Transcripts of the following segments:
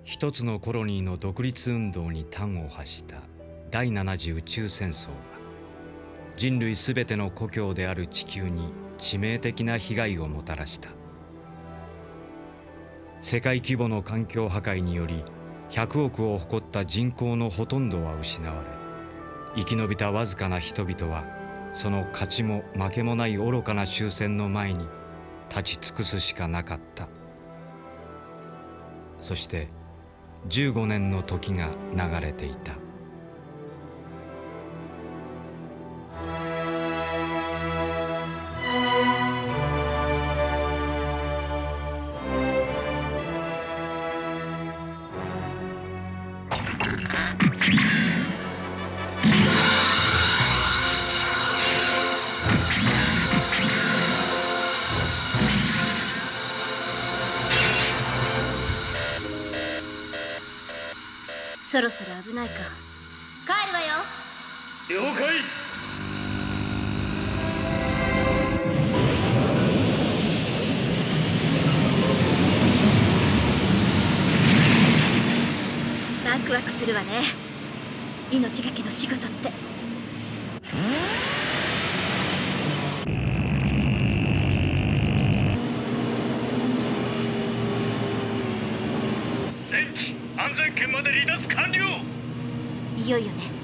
一つのコロニーの独立運動に端を発した第7次宇宙戦争が人類すべての故郷である地球に致命的な被害をもたらした。世界規模の環境破壊により100億を誇った人口のほとんどは失われ、生き延びたわずかな人々はその勝ちも負けもない愚かな終戦の前に立ち尽くすしかなかった。そして15年の時が流れていた。そろそろ危ないか。帰るわよ。了解。ワクワクするわね、命がけの仕事って。全機安全圏まで離脱完了。いよいよね。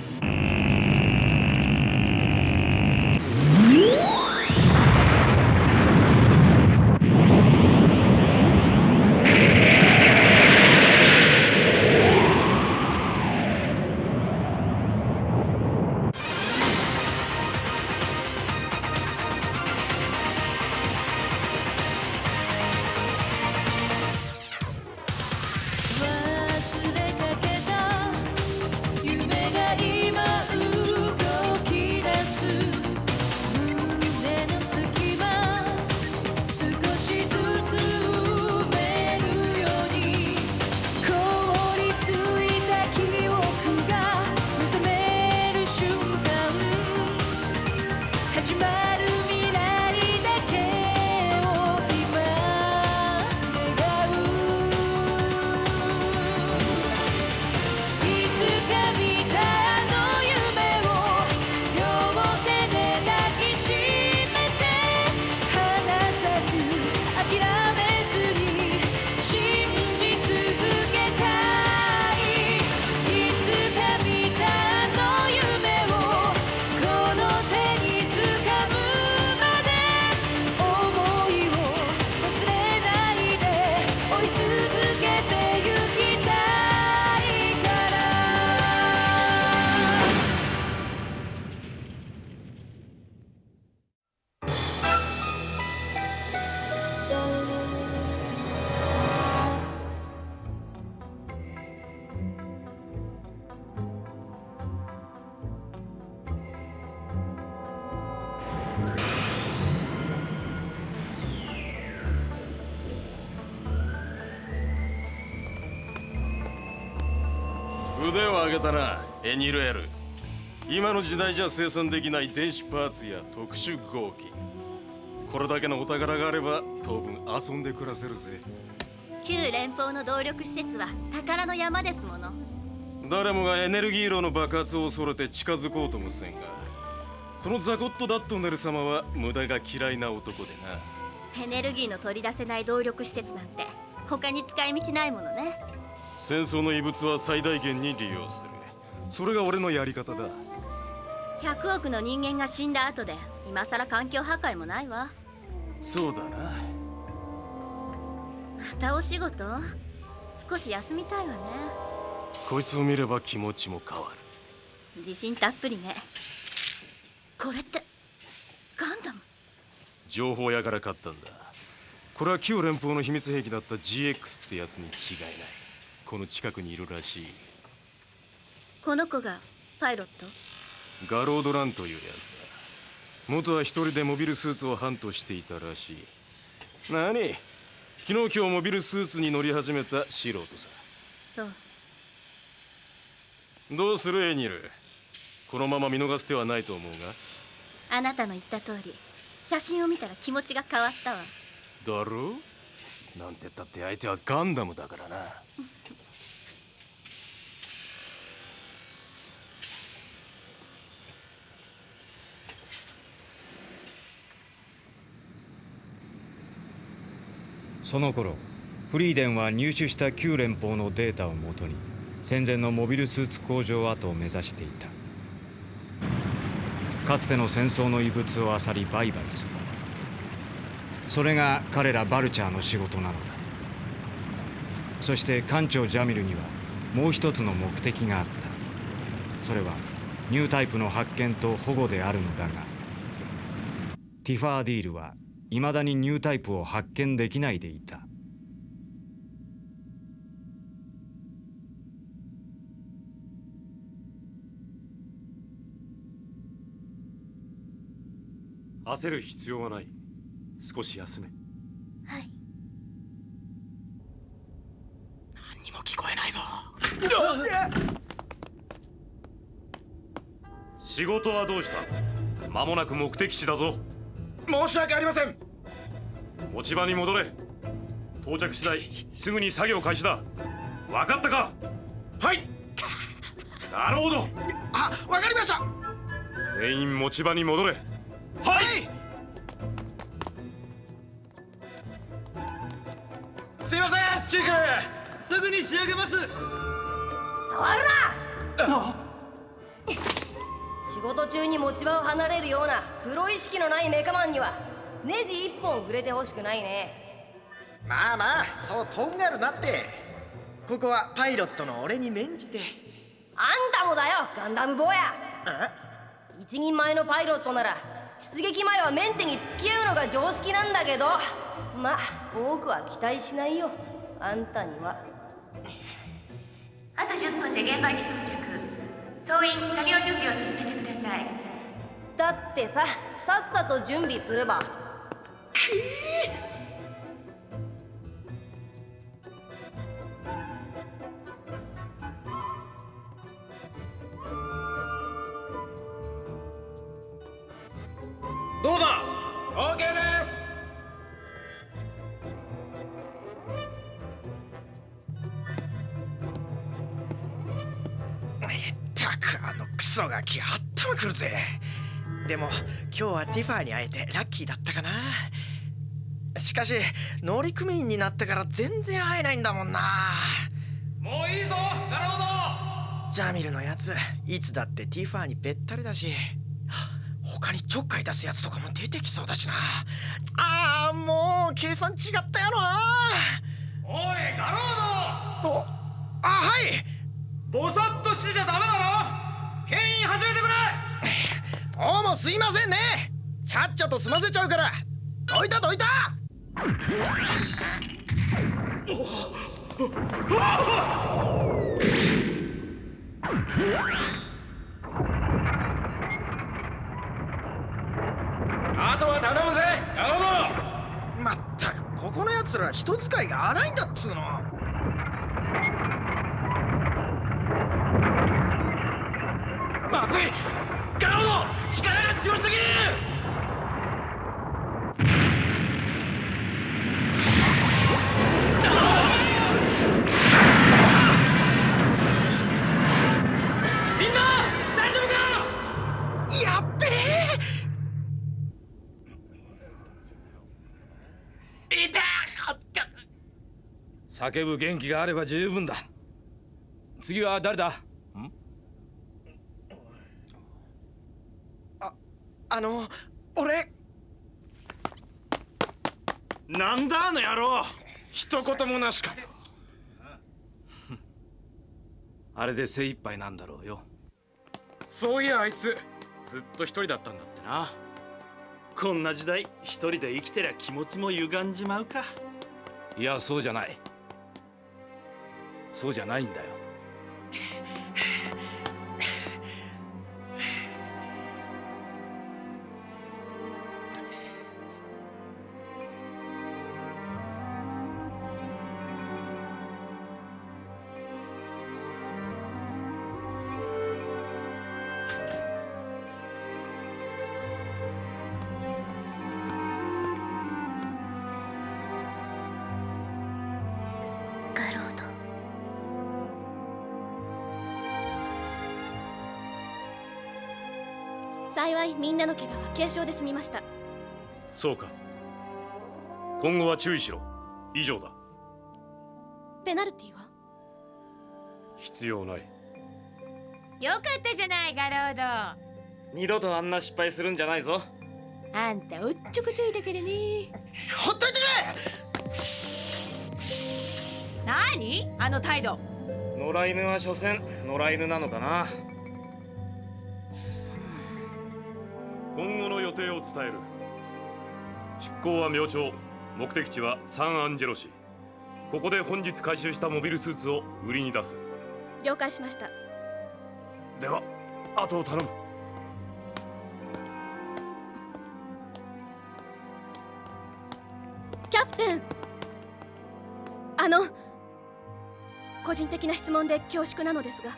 腕を上げたな、エニルエル。今の時代じゃ生産できない電子パーツや特殊合金。これだけのお宝があれば当分遊んで暮らせるぜ。旧連邦の動力施設は宝の山ですもの。誰もがエネルギー炉の爆発を恐れて近づこうともせんが、このザコット・ダットネル様は無駄が嫌いな男でな。エネルギーの取り出せない動力施設なんて他に使い道ないものね。戦争の遺物は最大限に利用する。それが俺のやり方だ。100億の人間が死んだ後で今さら環境破壊もないわ。そうだな。またお仕事？少し休みたいわね。こいつを見れば気持ちも変わる。自信たっぷりね。これってガンダム？情報屋から買ったんだ。これは旧連邦の秘密兵器だった GX ってやつに違いない。この近くにいるらしい。この子がパイロット？ガロードランというやつだ。元は一人でモビルスーツをハントしていたらしい。何？昨日今日モビルスーツに乗り始めた素人さ。そう。どうするエニル？このまま見逃す手はないと思うが。あなたの言った通り、写真を見たら気持ちが変わったわ。だろう？なんてったって相手はガンダムだからな。その頃フリーデンは入手した旧連邦のデータをもとに戦前のモビルスーツ工場跡を目指していた。かつての戦争の遺物を漁り売買する。それが彼らバルチャーの仕事なのだ。そして艦長ジャミルにはもう一つの目的があった。それはニュータイプの発見と保護であるのだが、ティファーディールはいまだにニュータイプを発見できないでいた。焦る必要はない。少し休め。はい。何にも聞こえないぞ。仕事はどうした？間もなく目的地だぞ。申し訳ありません。持ち場に戻れ。到着次第すぐに作業開始だ。分かったか？はい。なるほど。わかりました。全員持ち場に戻れ。はい。すいません、チーク。すぐに仕上げます。触るな！仕事中に持ち場を離れるようなプロ意識のないメカマンにはネジ一本触れてほしくないね。まあまあ、そうとんがるなって。ここはパイロットの俺に免じて。あんたもだよ、ガンダム坊や。一人前のパイロットなら出撃前はメンテに付き合うのが常識なんだけど、まあ多くは期待しないよ、あんたには。あと10分で現場に到着。総員作業準備を進めてください。だってさ、さっさと準備すれば。どうだ？ OK です。ったく、あのクソガキあったまくるぜ。でも今日はティファーに会えてラッキーだったかな。しかし乗組員になってから全然会えないんだもんな。もういいぞ、なるほど。ジャミルのやついつだってティファーにべったりだし、他にちょっかい出すやつとかも出てきそうだしな。ああ、もう計算違ったよな。おい、ガロード。はい。ボサッとしてちゃダメだろ。牽引始めてくれ。どうもすいませんね。ちゃっちゃと済ませちゃうから。どいたどいた。あとは頼むぜ、ガロード。まったく、ここのやつら人使いが荒いんだっつうの。まずい、ガロード、力が強すぎる。みんな大丈夫か？やっべえ。痛っ。叫ぶ元気があれば十分だ。次は誰だ？俺。なんだあの野郎、一言もなしか。あれで精一杯なんだろうよ。そういやあいつずっと一人だったんだってな。こんな時代一人で生きてりゃ気持ちも歪んじまうか。いや、そうじゃない。そうじゃないんだよ。ガロード。幸いみんなの怪我は軽傷で済みました。そうか。今後は注意しろ。以上だ。ペナルティは？必要ない。よかったじゃないガロー二度とあんな失敗するんじゃないぞ。ド。あんたおっちょこちょいだからね。ほっといてくれ。何あの態度。野良犬は所詮野良犬なのかな。今後の予定を伝える。出港は明朝、目的地はサンアンジェロ市。ここで本日回収したモビルスーツを売りに出す。了解しました。では後を頼む。キャプテン、個人的な質問で恐縮なのですが、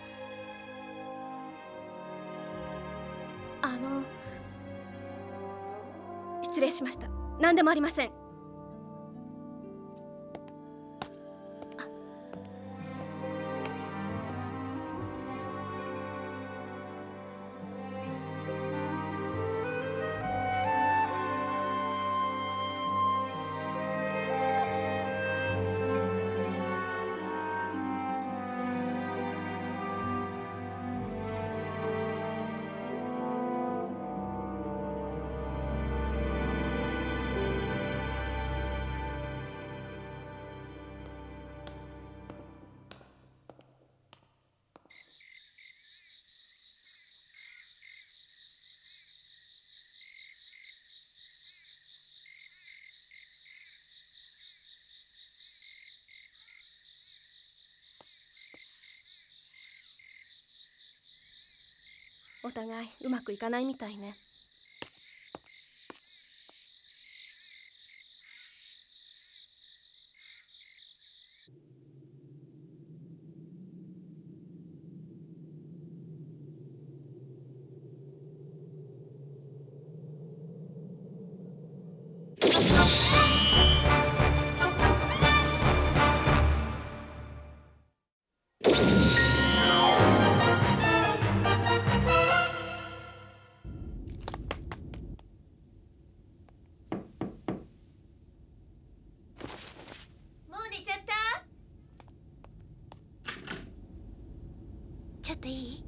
失礼しました。何でもありません。お互いうまくいかないみたいね。もう寝ちゃった？ちょっといい？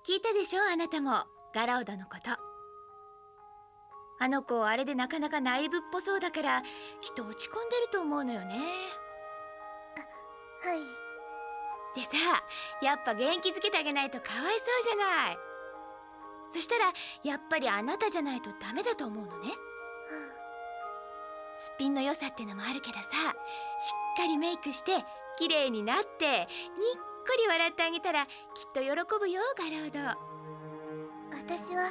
聞いたでしょあなたもガラオドのこと。あの子あれでなかなかナイブっぽそうだからきっと落ち込んでると思うのよね。はい。でさ、やっぱ元気づけてあげないとかわいそうじゃない。そしたらやっぱりあなたじゃないとダメだと思うのね。すっぴんの良さってのもあるけどさ、しっかりメイクして綺麗になってにっこり笑ってあげたらきっと喜ぶよガラウド。私は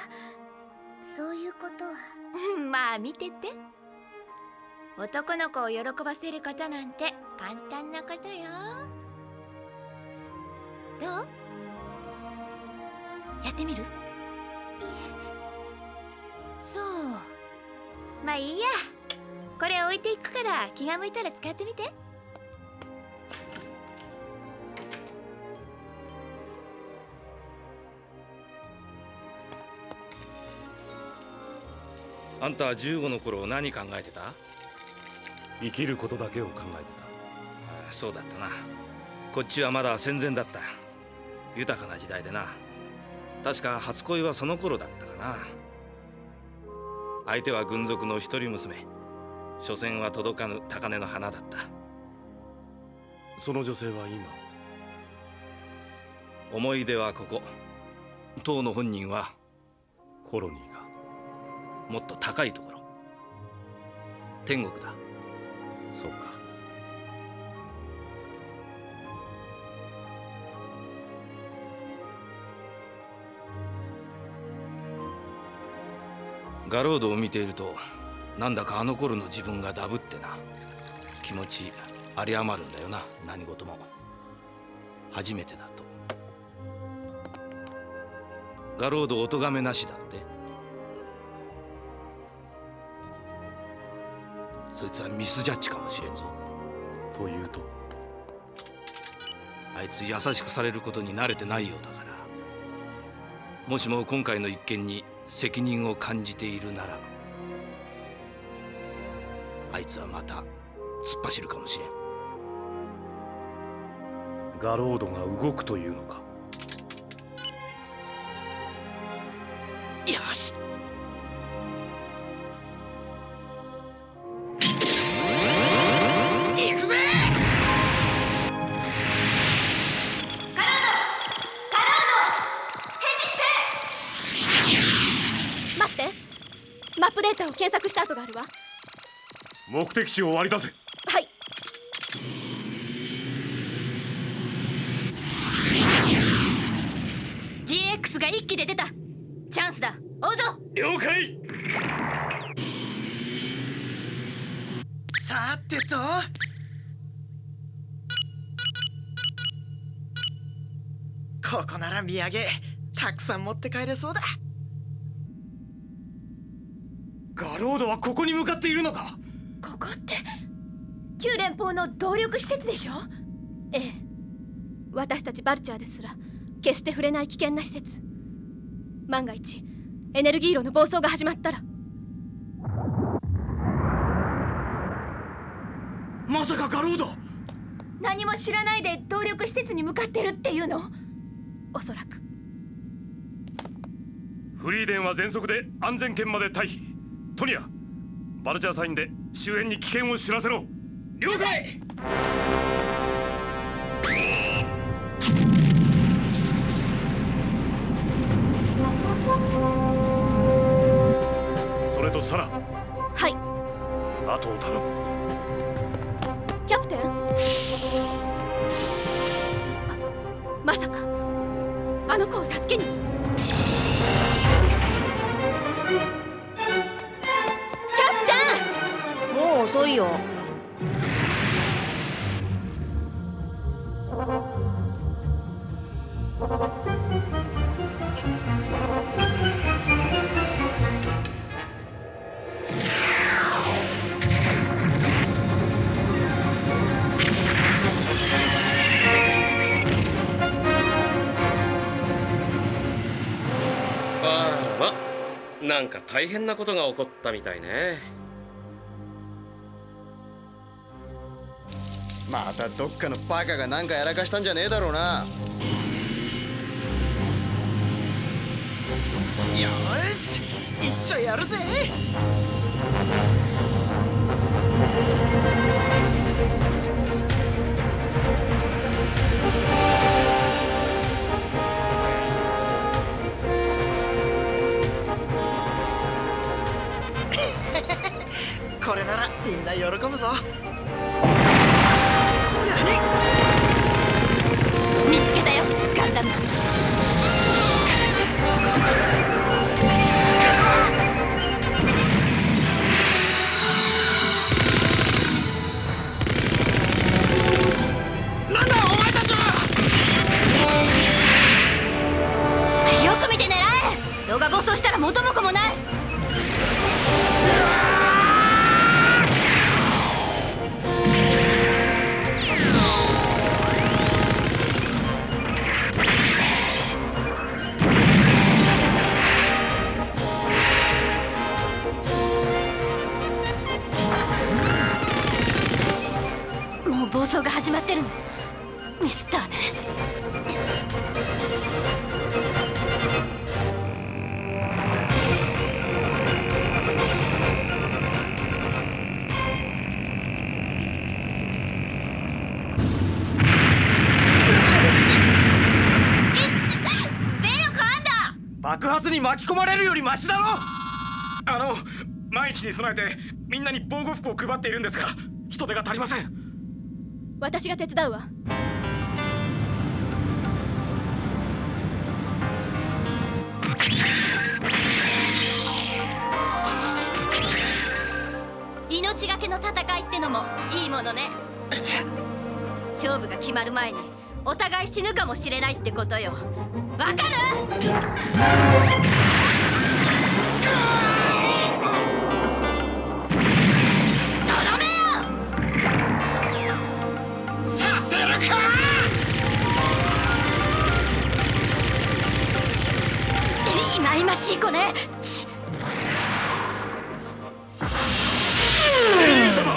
そういうことは。まあ見てて。男の子を喜ばせることなんて簡単なことよ。どう？やってみる？そう。まあいいや。これ置いていくから気が向いたら使ってみて。あんたは15の頃何考えてた？生きることだけを考えてああ、そうだったな。こっちはまだ戦前だった。豊かな時代でな。確か初恋はその頃だったかな。相手は軍属の一人娘。所詮は届かぬ高嶺の花だった。た。その女性は今？思い出はここ。当の本人はコロニーか。もっと高いところ。天国だ。そうか。ガロードを見ているとなんだかあの頃の自分がダブってな。気持ち有り余るんだよな。何事も初めてだと。ガロードお咎めなしだって。そいつはミスジャッジかもしれんぞ。というと？あいつ優しくされることに慣れてないようだから。もしも今回の一件に責任を感じているならあいつはまた突っ走るかもしれん。ガロードが動くというのか。よし。行くぜ。待って、マップデータを検索した跡があるわ。目的地を割り出せ。はい。GX が一気で出た。チャンスだ、追うぞ。了解。さてと、ここなら土産たくさん持って帰れそうだ。ガロードはここに向かっているのか。ここって旧連邦の動力施設でしょ。ええ、私たちバルチャーですら決して触れない危険な施設。万が一エネルギー炉の暴走が始まったら。まさかガロード。何も知らないで動力施設に向かってるっていうの？おそらく。フリーデンは全速で安全圏まで退避。トニア、バルチャーサインで周辺に危険を知らせろ。了解。それとサラ、はい。後を頼む。キャプテン。まさかあの子を助けに。もう遅いよ。なんか大変なことが起こったみたいね。またどっかのバカがなんかやらかしたんじゃねえだろうな。よし、いっちょやるぜ。これならみんな喜ぶぞ。見つけたよ、ガンダム。なんだお前たちは。よく見て狙え。動画暴走したら元も子もない。暴走が始まってるの。ミスったわね。爆発に巻き込まれるよりマシだろ。万一に備えてみんなに防護服を配っているんですが、人手が足りません。私が手伝うわ。命がけの戦いってのもいいものね。勝負が決まる前にお互い死ぬかもしれないってことよ。わかる？とどめよ！させるか！いまいましい子ね。エリー様、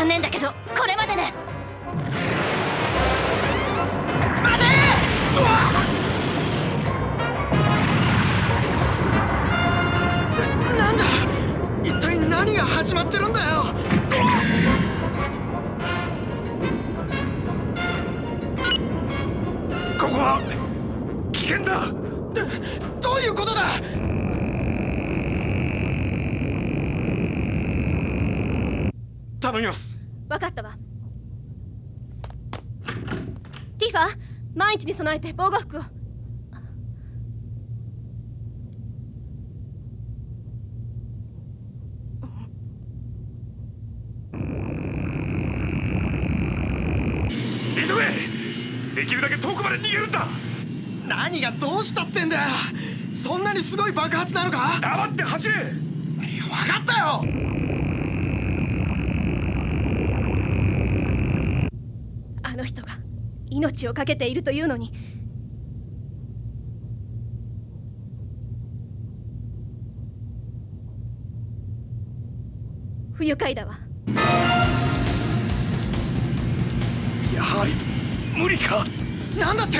残念だけどこれまでね。待て！なんだ、一体何が始まってるんだよ。ここは危険だ。どういうことだ。頼みます。分かったわ。ティファ、万一に備えて防護服を。急げ！できるだけ遠くまで逃げるんだ。何がどうしたってんだよ。そんなにすごい爆発なのか。黙って走れ。分かったよ。あの人が命を懸けているというのに。不愉快だわ。やはり無理か。なんだって。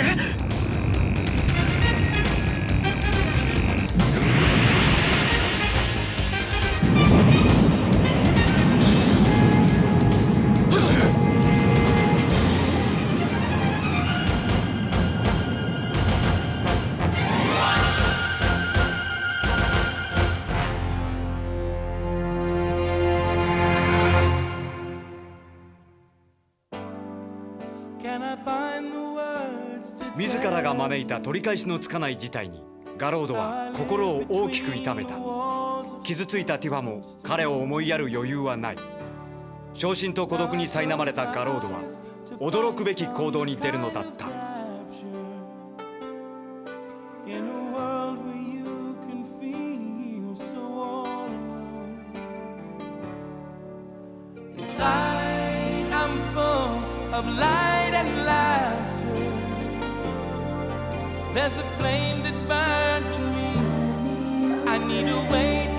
自らが招いた取り返しのつかない事態にガロードは心を大きく痛めた。傷ついたティファも彼を思いやる余裕はない。傷心と孤独に苛まれたガロードは驚くべき行動に出るのだった。There's a flame that burns in me. I need a way to